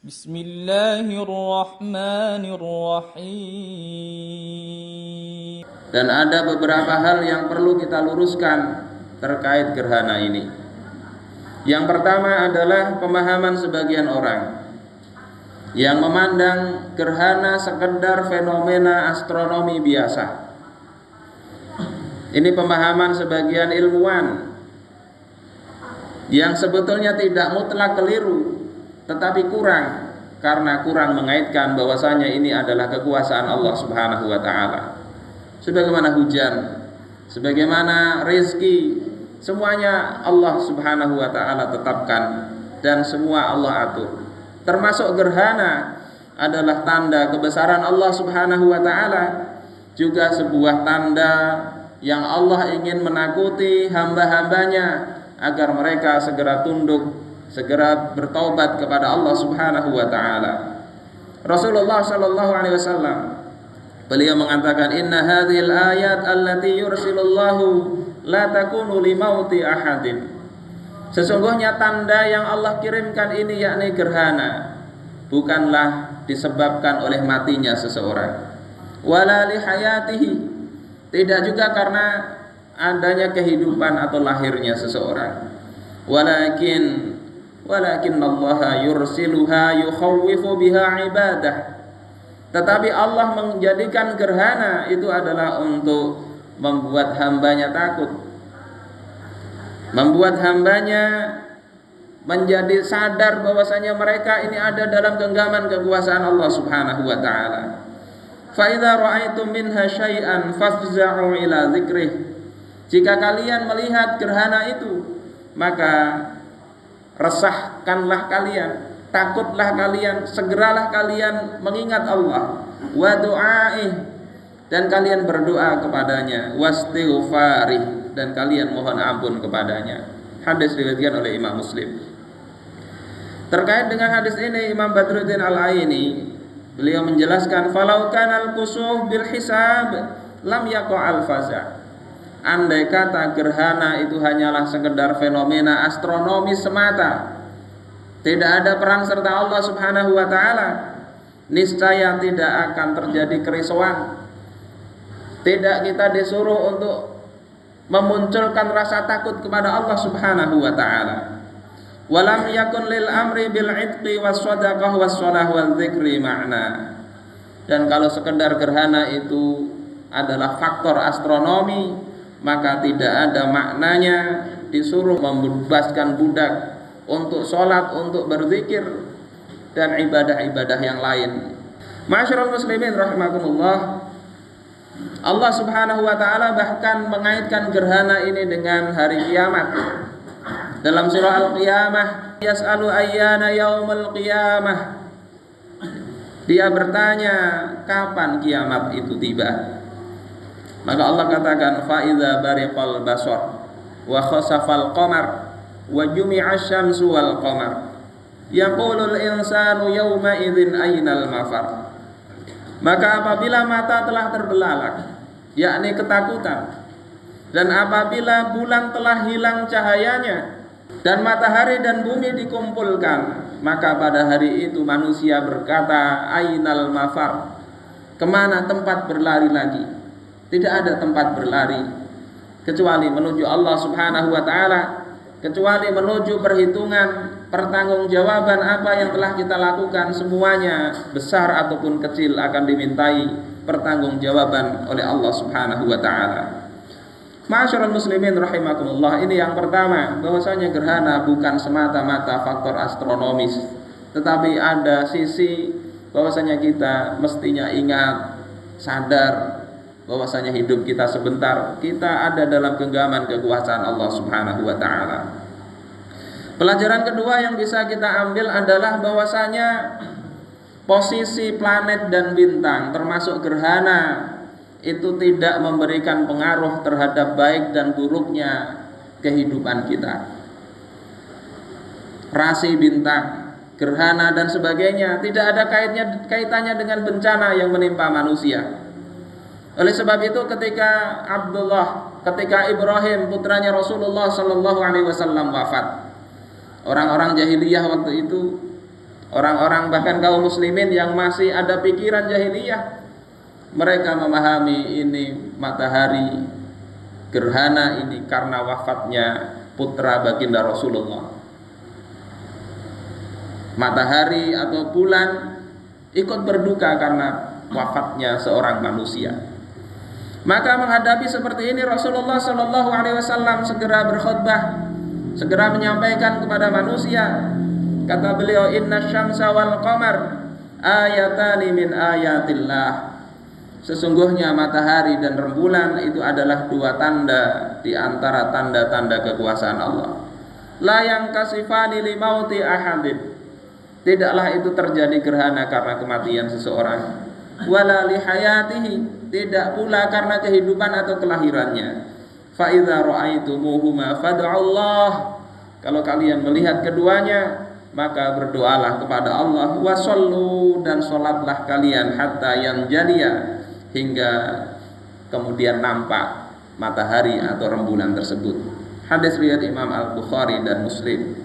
Bismillahirrahmanirrahim. Dan ada beberapa hal yang perlu kita luruskan terkait gerhana ini. Yang pertama adalah pemahaman sebagian orang yang memandang gerhana sekedar fenomena astronomi biasa. Ini pemahaman sebagian ilmuwan yang sebetulnya tidak mutlak keliru, tetapi kurang, karena kurang mengaitkan bahwasanya ini adalah kekuasaan Allah Subhanahu wa taala. Sebagaimana hujan, sebagaimana rezeki, semuanya Allah Subhanahu wa taala tetapkan dan semua Allah atur. Termasuk gerhana adalah tanda kebesaran Allah Subhanahu wa taala, juga sebuah tanda yang Allah ingin menakuti hamba-hambanya agar mereka segera tunduk, segera bertaubat kepada Allah Subhanahu wa taala. Rasulullah sallallahu alaihi wasallam beliau mengatakan, "Inna hadhil ayat allati yursilullahu la takunu limauti ahadin." Sesungguhnya tanda yang Allah kirimkan ini, yakni gerhana, bukanlah disebabkan oleh matinya seseorang, wala li hayatihi, tidak juga karena adanya kehidupan atau lahirnya seseorang, walakin Allah yursiluha yukhawwifu biha ibadah, tetapi Allah menjadikan gerhana itu adalah untuk membuat hambanya takut, membuat hambanya menjadi sadar bahwasanya mereka ini ada dalam genggaman kekuasaan Allah Subhanahu wa taala. Fa idza ra'aitum minha syai'an fafza'u ila dzikrih. Jika kalian melihat gerhana itu, maka resahkanlah kalian, takutlah kalian, segeralah kalian mengingat Allah, wa du'aih, dan kalian berdoa kepadanya, wastighfarih, dan kalian mohon ampun kepadanya. Hadis diriwayatkan oleh Imam Muslim. Terkait dengan hadis ini, Imam Badruddin Al-Aini beliau menjelaskan, falau kanal kusuf bil hisab lam yaqa'al faza'. Andai kata gerhana itu hanyalah sekedar fenomena astronomi semata, tidak ada peran serta Allah Subhanahu wa taala, niscaya tidak akan terjadi kerisauan. Tidak kita disuruh untuk memunculkan rasa takut kepada Allah Subhanahu wa taala. Walam yakun lil amri bil itqi was shadaqah was shalah wal dzikri ma'na. Dan kalau sekedar gerhana itu adalah faktor astronomi, maka tidak ada maknanya disuruh membebaskan budak untuk sholat, untuk berzikir, dan ibadah-ibadah yang lain. Ma'asyiral muslimin rahimakumullah, Allah Subhanahu wa taala bahkan mengaitkan gerhana ini dengan hari kiamat. Dalam surah Al-Qiyamah, yas'alu ayyana yaumul qiyamah, dia bertanya kapan kiamat itu tiba. Maka Allah katakan, fa idza bariqal basar wa khasafal qamar wa jumi'a asy-syamsu wal qamar yaqulul insanu yawma idzin aynal mafar. Maka apabila mata telah terbelalak, yakni ketakutan, dan apabila bulan telah hilang cahayanya dan matahari dan bumi dikumpulkan, maka pada hari itu manusia berkata, ainal mafar, kemana tempat berlari lagi? Tidak ada tempat berlari kecuali menuju Allah Subhanahu wa taala, kecuali menuju perhitungan, pertanggungjawaban apa yang telah kita lakukan, semuanya besar ataupun kecil akan dimintai pertanggungjawaban oleh Allah Subhanahu wa taala. Ma'asyiral muslimin rahimakumullah, ini yang pertama, bahwasanya gerhana bukan semata-mata faktor astronomis, tetapi ada sisi bahwasanya kita mestinya ingat, sadar bahwasanya hidup kita sebentar, kita ada dalam genggaman kekuasaan Allah Subhanahu wa taala. Pelajaran kedua yang bisa kita ambil adalah bahwasanya posisi planet dan bintang termasuk gerhana itu tidak memberikan pengaruh terhadap baik dan buruknya kehidupan kita. Rasi bintang, gerhana dan sebagainya tidak ada kaitannya dengan bencana yang menimpa manusia. Oleh sebab itu ketika Ibrahim putranya Rasulullah sallallahu alaihi wasallam wafat, orang-orang jahiliyah waktu itu Orang-orang bahkan kaum muslimin yang masih ada pikiran jahiliyah, mereka memahami ini matahari gerhana ini karena wafatnya putra baginda Rasulullah. Matahari atau bulan ikut berduka karena wafatnya seorang manusia. Maka menghadapi seperti ini Rasulullah Shallallahu Alaihi Wasallam segera berkhutbah, segera menyampaikan kepada manusia. Kata beliau, Inna syamsa wal qamar ayatani min ayatillah. Sesungguhnya matahari dan rembulan itu adalah dua tanda di antara tanda-tanda kekuasaan Allah. La yang kasifani li mauti ahadin. Tidaklah itu terjadi gerhana karena kematian seseorang. Wala li hayatihi. Tidak pula karena kehidupan atau kelahirannya. Fa idza ra'aitumuhuma fad'ullah. Kalau kalian melihat keduanya, maka berdoalah kepada Allah. Wasallu, dan sholatlah kalian hatta yang jadiya, hingga kemudian nampak matahari atau rembulan tersebut. Hadis riwayat Imam Al-Bukhari dan Muslim.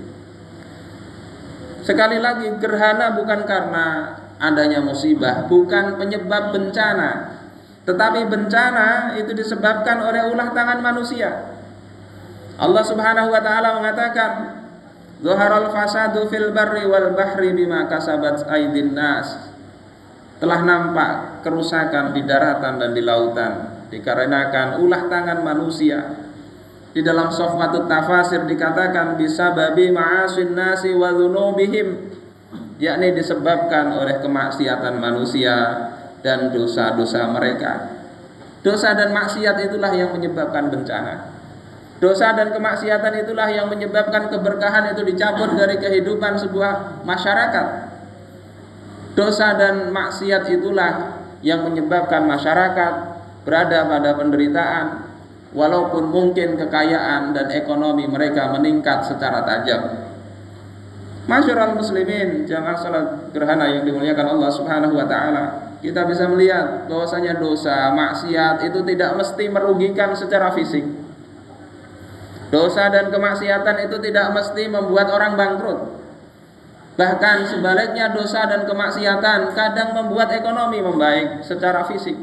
Sekali lagi, gerhana bukan karena adanya musibah, bukan penyebab bencana, tetapi bencana itu disebabkan oleh ulah tangan manusia. Allah Subhanahu wa taala mengatakan, Zuharal fasadu fil barri wal bahri bima kasabat aydin nas. Telah nampak kerusakan di daratan dan di lautan dikarenakan ulah tangan manusia. Di dalam Sofwatut Tafasir dikatakan bisababi ma'asin nasi wa dzunubihim, yakni disebabkan oleh kemaksiatan manusia dan dosa-dosa mereka. Dosa dan maksiat itulah yang menyebabkan bencana. Dosa dan kemaksiatan itulah yang menyebabkan keberkahan itu dicabut dari kehidupan sebuah masyarakat. Dosa dan maksiat itulah yang menyebabkan masyarakat berada pada penderitaan, walaupun mungkin kekayaan dan ekonomi mereka meningkat secara tajam. Masyarul muslimin, jamaah salat gerhana yang dimuliakan Allah Subhanahu wa taala, kita bisa melihat bahwasanya dosa, maksiat itu tidak mesti merugikan secara fisik. Dosa dan kemaksiatan itu tidak mesti membuat orang bangkrut. Bahkan sebaliknya, dosa dan kemaksiatan kadang membuat ekonomi membaik secara fisik.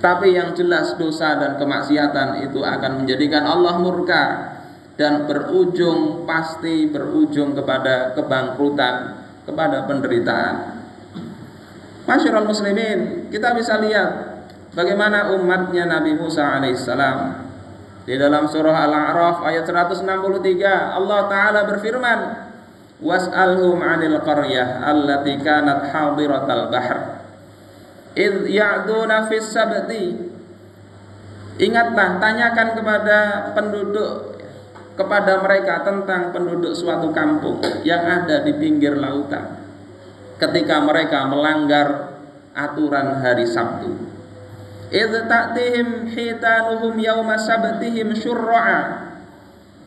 Tapi yang jelas dosa dan kemaksiatan itu akan menjadikan Allah murka dan pasti berujung kepada kebangkrutan, kepada penderitaan. Masyarul muslimin, kita bisa lihat bagaimana umatnya Nabi Musa alaihissalam. Di dalam surah Al-A'raf ayat 163 Allah Ta'ala berfirman, Was'alhum 'anil qaryah allati kanat hadiratal bahr idh ya'duna fis sabti. Ingatlah, tanyakan kepada mereka tentang penduduk suatu kampung yang ada di pinggir lautan ketika mereka melanggar aturan hari Sabtu. Idh ta'tihim hitanuhum yawma sabtihim syurra'a.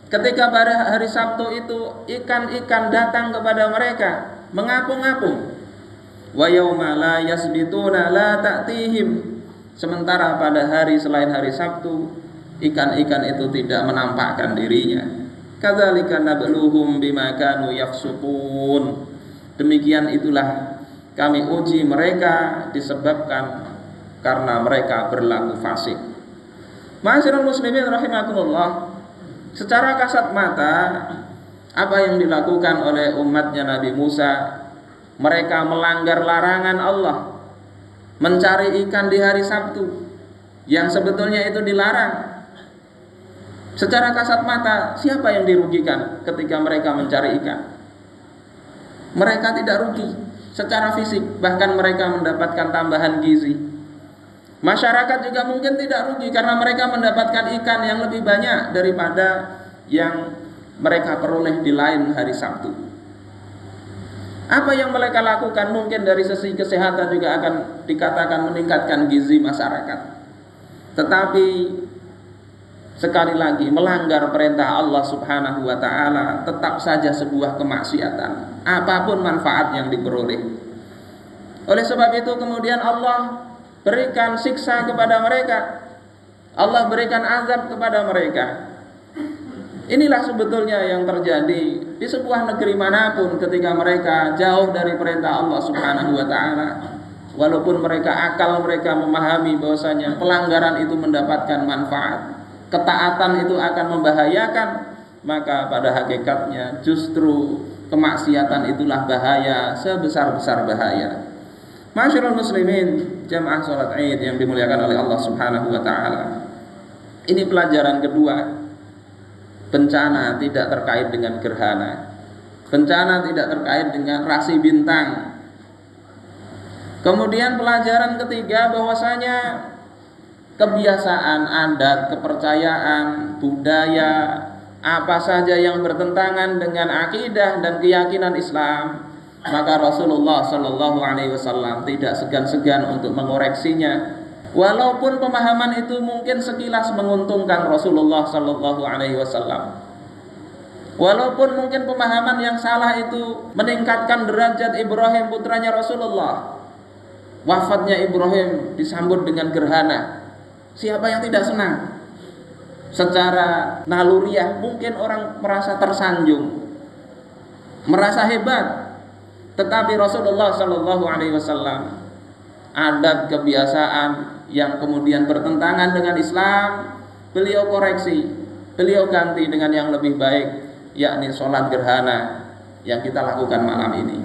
Ketika pada hari Sabtu itu ikan-ikan datang kepada mereka mengapung-apung. Wa yauma la yasbituna la ta'tihim. Sementara pada hari selain hari Sabtu, ikan-ikan itu tidak menampakkan dirinya. Kadzalika nabluhum bima kanu yafsukun. Demikian itulah kami uji mereka disebabkan karena mereka berlaku fasik. Ma'asyiral muslimin rahimakumullah, secara kasat mata apa yang dilakukan oleh umatnya Nabi Musa? Mereka melanggar larangan Allah, mencari ikan di hari Sabtu yang sebetulnya itu dilarang. Secara kasat mata, siapa yang dirugikan ketika mereka mencari ikan? Mereka tidak rugi secara fisik, bahkan mereka mendapatkan tambahan gizi. Masyarakat juga mungkin tidak rugi karena mereka mendapatkan ikan yang lebih banyak daripada yang mereka peroleh di lain hari Sabtu. Apa yang mereka lakukan mungkin dari sisi kesehatan juga akan dikatakan meningkatkan gizi masyarakat. Tetapi sekali lagi, melanggar perintah Allah Subhanahu wa taala tetap saja sebuah kemaksiatan, apapun manfaat yang diperoleh. Oleh sebab itu kemudian Allah berikan siksa kepada mereka. Allah berikan azab kepada mereka. Inilah sebetulnya yang terjadi di sebuah negeri manapun ketika mereka jauh dari perintah Allah Subhanahu wa taala. Walaupun akal mereka memahami bahwasanya pelanggaran itu mendapatkan manfaat, ketaatan itu akan membahayakan, maka pada hakikatnya justru kemaksiatan itulah bahaya sebesar-besar bahaya. Masyarul muslimin, jamaah salat Id yang dimuliakan oleh Allah Subhanahu wa taala. Ini pelajaran kedua. Bencana tidak terkait dengan gerhana. Bencana tidak terkait dengan rasi bintang. Kemudian pelajaran ketiga bahwasanya kebiasaan, adat, kepercayaan, budaya, apa saja yang bertentangan dengan akidah dan keyakinan Islam, maka Rasulullah Shallallahu Alaihi Wasallam tidak segan-segan untuk mengoreksinya. Walaupun pemahaman itu mungkin sekilas menguntungkan Rasulullah Shallallahu Alaihi Wasallam, walaupun mungkin pemahaman yang salah itu meningkatkan derajat Ibrahim putranya Rasulullah. Wafatnya Ibrahim disambut dengan gerhana. Siapa yang tidak senang? Secara naluriah mungkin orang merasa tersanjung, merasa hebat. Tetapi Rasulullah Shallallahu Alaihi Wasallam, adat kebiasaan yang kemudian bertentangan dengan Islam, beliau koreksi, beliau ganti dengan yang lebih baik, yakni sholat gerhana yang kita lakukan malam ini.